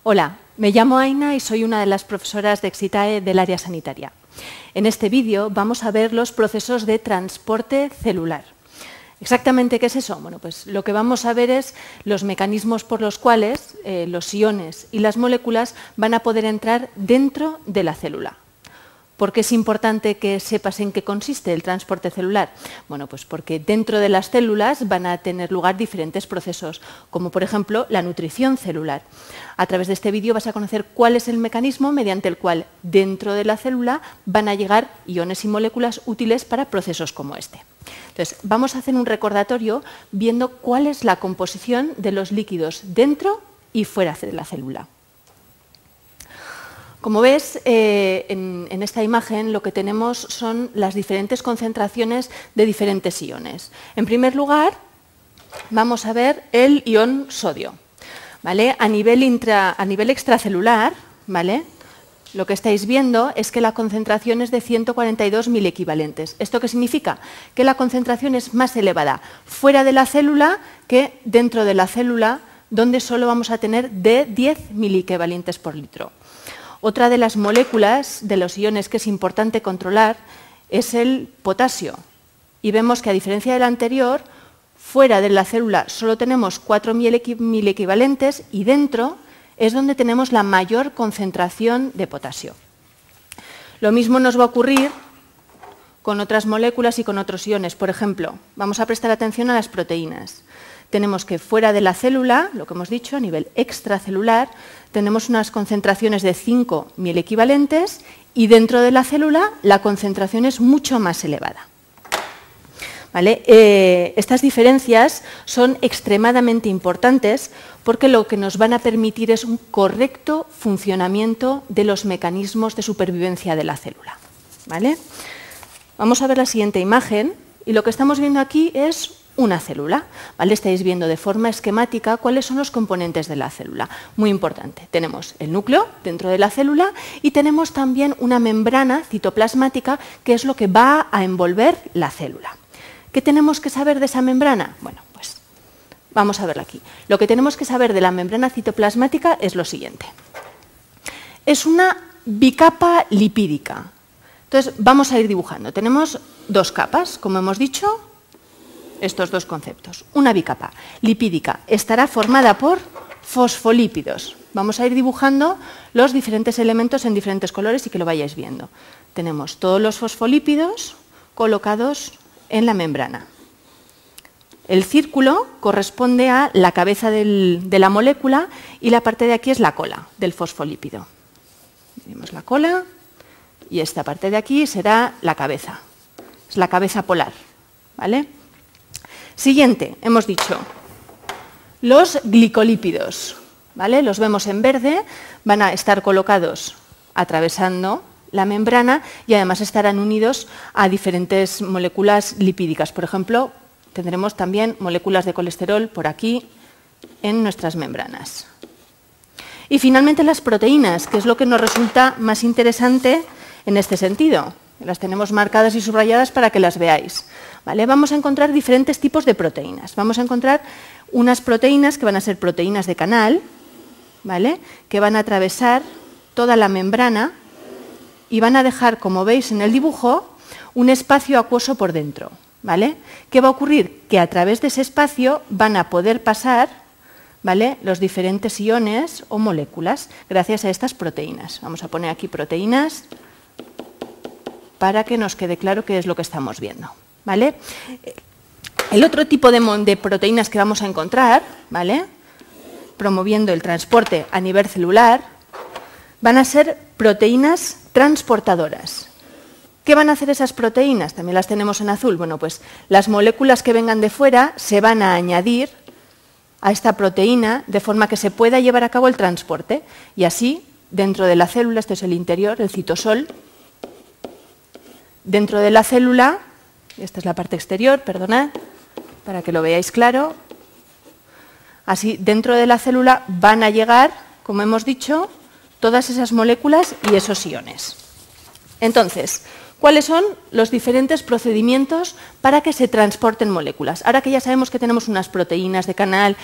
Hola, me llamo Aina y soy una de las profesoras de Exitae del área sanitaria. En este vídeo vamos a ver los procesos de transporte celular. ¿Exactamente qué es eso? Bueno, pues lo que vamos a ver es los mecanismos por los cuales los iones y las moléculas van a poder entrar dentro de la célula. ¿Por qué es importante que sepas en qué consiste el transporte celular? Bueno, pues porque dentro de las células van a tener lugar diferentes procesos, como por ejemplo la nutrición celular. A través de este vídeo vas a conocer cuál es el mecanismo mediante el cual dentro de la célula van a llegar iones y moléculas útiles para procesos como este. Entonces, vamos a hacer un recordatorio viendo cuál es la composición de los líquidos dentro y fuera de la célula. Como ves, en esta imagen lo que tenemos son las diferentes concentraciones de diferentes iones. En primer lugar, vamos a ver el ion sodio. ¿Vale? A nivel extracelular, ¿vale? Lo que estáis viendo es que la concentración es de 142 milequivalentes. ¿Esto qué significa? Que la concentración es más elevada fuera de la célula que dentro de la célula, donde solo vamos a tener de 10 milequivalentes por litro. Otra de las moléculas de los iones que es importante controlar es el potasio. Y vemos que a diferencia del anterior, fuera de la célula solo tenemos 4 milequivalentes y dentro es donde tenemos la mayor concentración de potasio. Lo mismo nos va a ocurrir con otras moléculas y con otros iones. Por ejemplo, vamos a prestar atención a las proteínas. Tenemos que fuera de la célula, lo que hemos dicho, a nivel extracelular, tenemos unas concentraciones de 5 milequivalentes y dentro de la célula la concentración es mucho más elevada. ¿Vale? Estas diferencias son extremadamente importantes porque lo que nos van a permitir es un correcto funcionamiento de los mecanismos de supervivencia de la célula. ¿Vale? Vamos a ver la siguiente imagen y lo que estamos viendo aquí es una célula. ¿Vale? Estáis viendo de forma esquemática cuáles son los componentes de la célula. Muy importante. Tenemos el núcleo dentro de la célula y tenemos también una membrana citoplasmática que es lo que va a envolver la célula. ¿Qué tenemos que saber de esa membrana? Bueno, pues vamos a verla aquí. Lo que tenemos que saber de la membrana citoplasmática es lo siguiente. Es una bicapa lipídica. Entonces, vamos a ir dibujando. Tenemos dos capas, como hemos dicho, estos dos conceptos. Una bicapa lipídica estará formada por fosfolípidos. Vamos a ir dibujando los diferentes elementos en diferentes colores y que lo vayáis viendo. Tenemos todos los fosfolípidos colocados en la membrana. El círculo corresponde a la cabeza de la molécula y la parte de aquí es la cola del fosfolípido. Tenemos la cola y esta parte de aquí será la cabeza. Es la cabeza polar. ¿Vale? Siguiente, hemos dicho, los glicolípidos. ¿Vale? Los vemos en verde, van a estar colocados atravesando la membrana y además estarán unidos a diferentes moléculas lipídicas. Por ejemplo, tendremos también moléculas de colesterol por aquí en nuestras membranas. Y finalmente las proteínas, que es lo que nos resulta más interesante en este sentido. Las tenemos marcadas y subrayadas para que las veáis. ¿Vale? Vamos a encontrar diferentes tipos de proteínas. Vamos a encontrar unas proteínas que van a ser proteínas de canal, ¿vale? Que van a atravesar toda la membrana y van a dejar, como veis en el dibujo, un espacio acuoso por dentro. ¿Vale? ¿Qué va a ocurrir? Que a través de ese espacio van a poder pasar, ¿vale?, los diferentes iones o moléculas gracias a estas proteínas. Vamos a poner aquí proteínas para que nos quede claro qué es lo que estamos viendo. ¿Vale? El otro tipo de proteínas que vamos a encontrar, ¿vale?, promoviendo el transporte a nivel celular, van a ser proteínas transportadoras. ¿Qué van a hacer esas proteínas? También las tenemos en azul. Bueno, pues las moléculas que vengan de fuera se van a añadir a esta proteína de forma que se pueda llevar a cabo el transporte. Y así, dentro de la célula, este es el interior, el citosol, dentro de la célula, esta es la parte exterior, perdonad, para que lo veáis claro, así dentro de la célula van a llegar, como hemos dicho, todas esas moléculas y esos iones. Entonces, ¿Cuáles son los diferentes procedimientos para que se transporten moléculas? Ahora que ya sabemos que tenemos unas proteínas de canal,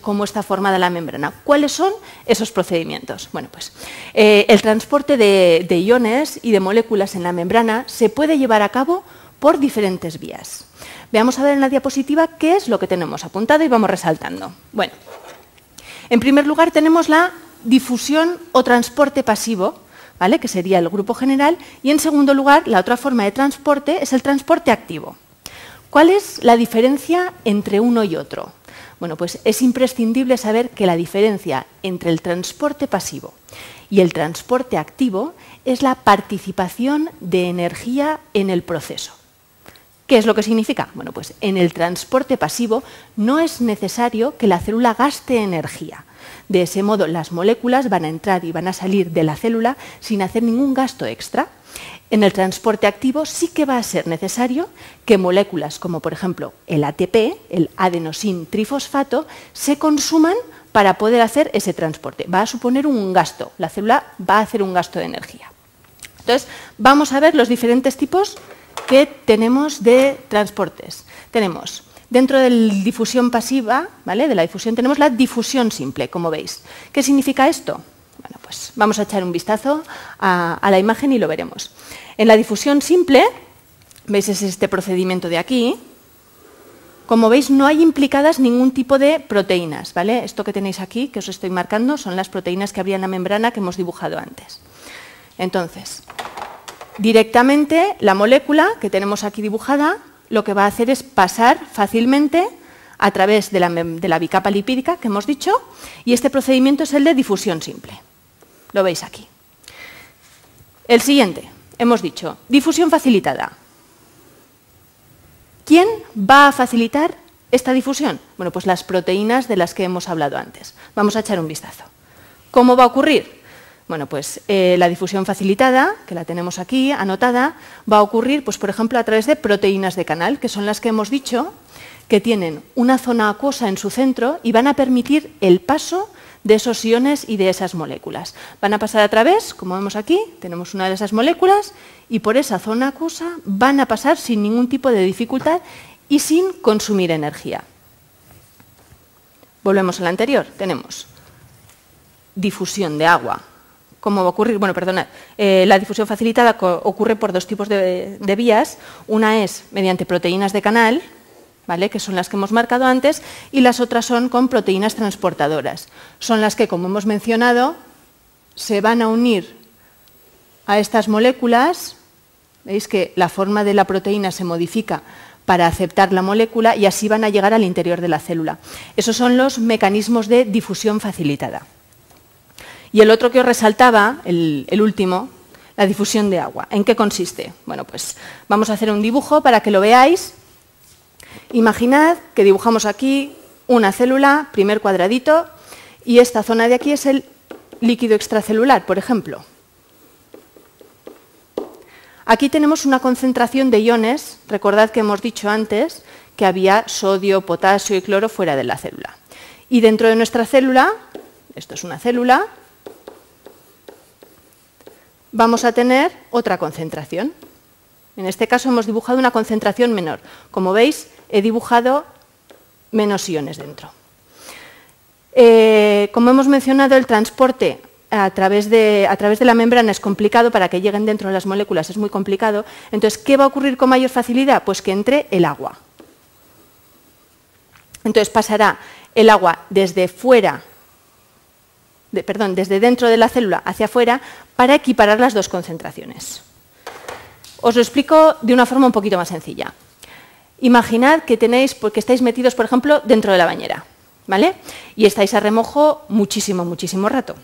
cómo está formada la membrana, ¿cuáles son esos procedimientos? Bueno, pues el transporte de iones y de moléculas en la membrana se puede llevar a cabo por diferentes vías. Veamos a ver en la diapositiva qué es lo que tenemos apuntado y vamos resaltando. Bueno, en primer lugar tenemos la difusión o transporte pasivo, ¿vale? Que sería el grupo general, y en segundo lugar, la otra forma de transporte es el transporte activo. ¿Cuál es la diferencia entre uno y otro? Bueno, pues es imprescindible saber que la diferencia entre el transporte pasivo y el transporte activo es la participación de energía en el proceso. ¿Qué es lo que significa? Bueno, pues en el transporte pasivo no es necesario que la célula gaste energía. De ese modo, las moléculas van a entrar y van a salir de la célula sin hacer ningún gasto extra. En el transporte activo sí que va a ser necesario que moléculas como, por ejemplo, el ATP, el adenosin trifosfato, se consuman para poder hacer ese transporte. Va a suponer un gasto. La célula va a hacer un gasto de energía. Entonces, vamos a ver los diferentes tipos que tenemos de transportes. Tenemos, dentro de la difusión pasiva, ¿vale? De la difusión tenemos la difusión simple, como veis. ¿Qué significa esto? Bueno, pues vamos a echar un vistazo a la imagen y lo veremos. En la difusión simple, veis es este procedimiento de aquí. Como veis, no hay implicadas ningún tipo de proteínas, ¿vale? Esto que tenéis aquí, que os estoy marcando, son las proteínas que habría en la membrana que hemos dibujado antes. Entonces, directamente la molécula que tenemos aquí dibujada lo que va a hacer es pasar fácilmente a través de la bicapa lipídica que hemos dicho, y este procedimiento es el de difusión simple. Lo veis aquí. El siguiente, hemos dicho, difusión facilitada. ¿Quién va a facilitar esta difusión? Bueno, pues las proteínas de las que hemos hablado antes. Vamos a echar un vistazo. ¿Cómo va a ocurrir? Bueno, pues la difusión facilitada, que la tenemos aquí anotada, va a ocurrir, pues, por ejemplo, a través de proteínas de canal, que son las que hemos dicho que tienen una zona acuosa en su centro y van a permitir el paso de esos iones y de esas moléculas. Van a pasar a través, como vemos aquí, tenemos una de esas moléculas, y por esa zona acuosa van a pasar sin ningún tipo de dificultad y sin consumir energía. Volvemos a la anterior, tenemos difusión de agua. ¿Cómo va a ocurrir? Bueno, perdonad, la difusión facilitada ocurre por dos tipos de vías. Una es mediante proteínas de canal, ¿vale? Que son las que hemos marcado antes, y las otras son con proteínas transportadoras. Son las que, como hemos mencionado, se van a unir a estas moléculas. Veis que la forma de la proteína se modifica para aceptar la molécula y así van a llegar al interior de la célula. Esos son los mecanismos de difusión facilitada. Y el otro que os resaltaba, el último, la difusión de agua. ¿En qué consiste? Bueno, pues vamos a hacer un dibujo para que lo veáis. Imaginad que dibujamos aquí una célula, primer cuadradito, y esta zona de aquí es el líquido extracelular, por ejemplo. Aquí tenemos una concentración de iones. Recordad que hemos dicho antes que había sodio, potasio y cloro fuera de la célula. Y dentro de nuestra célula, esto es una célula, vamos a tener otra concentración. En este caso hemos dibujado una concentración menor. Como veis, he dibujado menos iones dentro. Como hemos mencionado, el transporte a través de la membrana es complicado, para que lleguen dentro de las moléculas es muy complicado. Entonces, ¿qué va a ocurrir con mayor facilidad? Pues que entre el agua. Entonces pasará el agua desde dentro de la célula hacia afuera para equiparar las dos concentraciones. Os lo explico de una forma un poquito más sencilla. Imaginad que estáis metidos, por ejemplo, dentro de la bañera, ¿vale? Y estáis a remojo muchísimo rato.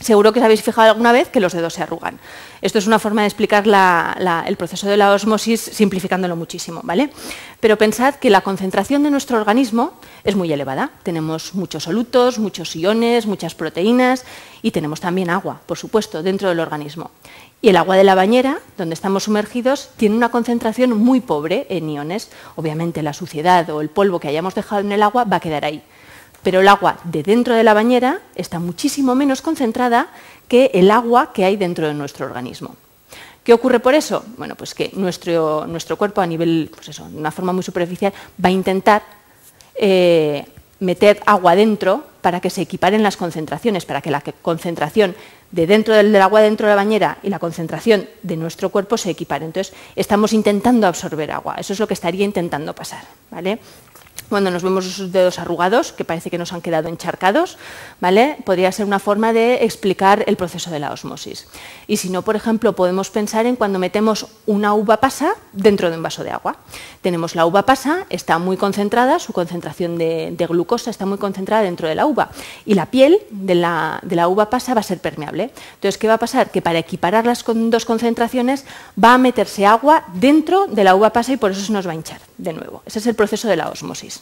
Seguro que os habéis fijado alguna vez que los dedos se arrugan. Esto es una forma de explicar el proceso de la ósmosis simplificándolo muchísimo, ¿vale? Pero pensad que la concentración de nuestro organismo es muy elevada. Tenemos muchos solutos, muchos iones, muchas proteínas y tenemos también agua, por supuesto, dentro del organismo. Y el agua de la bañera, donde estamos sumergidos, tiene una concentración muy pobre en iones. Obviamente la suciedad o el polvo que hayamos dejado en el agua va a quedar ahí. Pero el agua de dentro de la bañera está muchísimo menos concentrada que el agua que hay dentro de nuestro organismo. ¿Qué ocurre por eso? Bueno, pues que nuestro cuerpo a nivel, pues eso, de una forma muy superficial, va a intentar meter agua dentro para que se equiparen las concentraciones, para que la concentración de dentro del agua dentro de la bañera y la concentración de nuestro cuerpo se equiparen. Entonces, estamos intentando absorber agua. Eso es lo que estaría intentando pasar, ¿vale? Cuando nos vemos esos dedos arrugados, que parece que nos han quedado encharcados, ¿vale? Podría ser una forma de explicar el proceso de la ósmosis. Y si no, por ejemplo, podemos pensar en cuando metemos una uva pasa dentro de un vaso de agua. Tenemos la uva pasa, está muy concentrada, su concentración de glucosa está muy concentrada dentro de la uva. Y la piel de la uva pasa va a ser permeable. Entonces, ¿qué va a pasar? Que para equiparar las dos concentraciones va a meterse agua dentro de la uva pasa y por eso se nos va a hinchar de nuevo. Ese es el proceso de la ósmosis.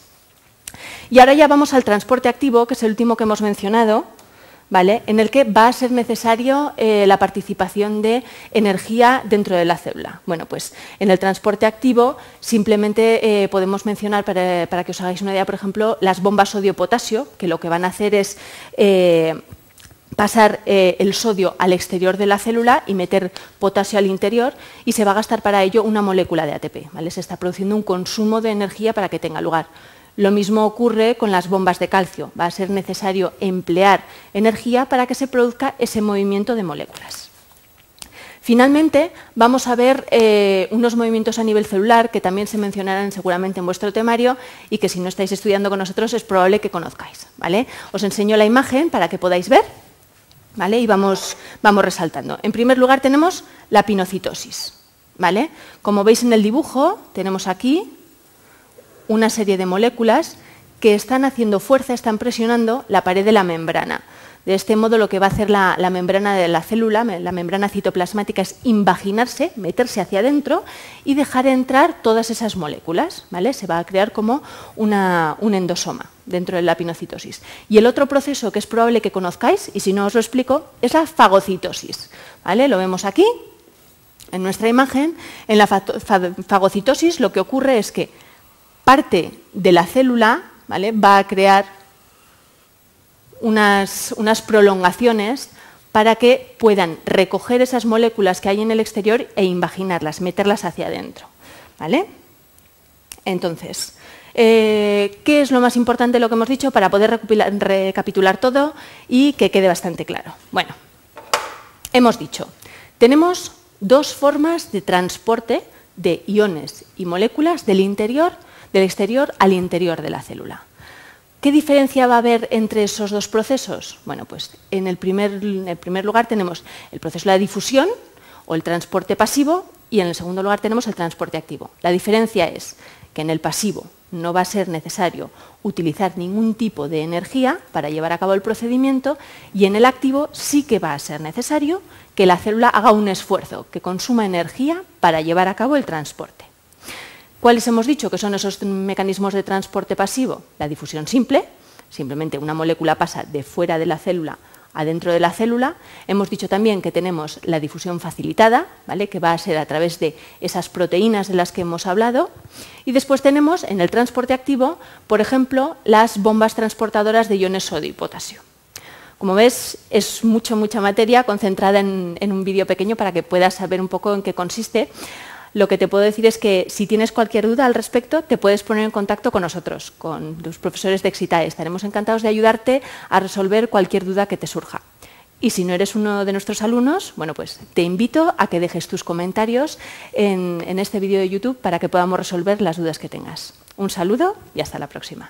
Y ahora ya vamos al transporte activo, que es el último que hemos mencionado, ¿vale? En el que va a ser necesario la participación de energía dentro de la célula. Bueno, pues en el transporte activo simplemente podemos mencionar, para que os hagáis una idea, por ejemplo, las bombas sodio-potasio, que lo que van a hacer es pasar el sodio al exterior de la célula y meter potasio al interior, y se va a gastar para ello una molécula de ATP, ¿vale? Se está produciendo un consumo de energía para que tenga lugar. Lo mismo ocurre con las bombas de calcio. Va a ser necesario emplear energía para que se produzca ese movimiento de moléculas. Finalmente, vamos a ver unos movimientos a nivel celular que también se mencionarán seguramente en vuestro temario y que si no estáis estudiando con nosotros es probable que conozcáis, ¿vale? Os enseño la imagen para que podáis ver, ¿vale? Y vamos resaltando. En primer lugar tenemos la pinocitosis, ¿vale? Como veis en el dibujo, tenemos aquí una serie de moléculas que están haciendo fuerza, están presionando la pared de la membrana. De este modo, lo que va a hacer la membrana de la célula, la membrana citoplasmática, es invaginarse, meterse hacia adentro y dejar entrar todas esas moléculas, ¿vale? Se va a crear como un endosoma dentro de la pinocitosis. Y el otro proceso que es probable que conozcáis, y si no os lo explico, es la fagocitosis, ¿vale? Lo vemos aquí, en nuestra imagen. En la fagocitosis lo que ocurre es que parte de la célula, ¿vale?, va a crear unas prolongaciones para que puedan recoger esas moléculas que hay en el exterior e invaginarlas, meterlas hacia adentro, ¿vale? Entonces, ¿qué es lo más importante de lo que hemos dicho para poder recapitular todo y que quede bastante claro? Bueno, hemos dicho, tenemos dos formas de transporte de iones y moléculas del exterior al interior de la célula. ¿Qué diferencia va a haber entre esos dos procesos? Bueno, pues en el primer lugar tenemos el proceso de la difusión o el transporte pasivo y en el segundo lugar tenemos el transporte activo. La diferencia es que en el pasivo no va a ser necesario utilizar ningún tipo de energía para llevar a cabo el procedimiento y en el activo sí que va a ser necesario que la célula haga un esfuerzo, que consuma energía para llevar a cabo el transporte. ¿Cuáles hemos dicho que son esos mecanismos de transporte pasivo? La difusión simple, simplemente una molécula pasa de fuera de la célula a dentro de la célula. Hemos dicho también que tenemos la difusión facilitada, ¿vale?, que va a ser a través de esas proteínas de las que hemos hablado. Y después tenemos en el transporte activo, por ejemplo, las bombas transportadoras de iones sodio y potasio. Como ves, es mucha materia concentrada en un vídeo pequeño para que puedas saber un poco en qué consiste. Lo que te puedo decir es que si tienes cualquier duda al respecto, te puedes poner en contacto con nosotros, con los profesores de Exitae. Estaremos encantados de ayudarte a resolver cualquier duda que te surja. Y si no eres uno de nuestros alumnos, bueno, pues te invito a que dejes tus comentarios en este vídeo de YouTube para que podamos resolver las dudas que tengas. Un saludo y hasta la próxima.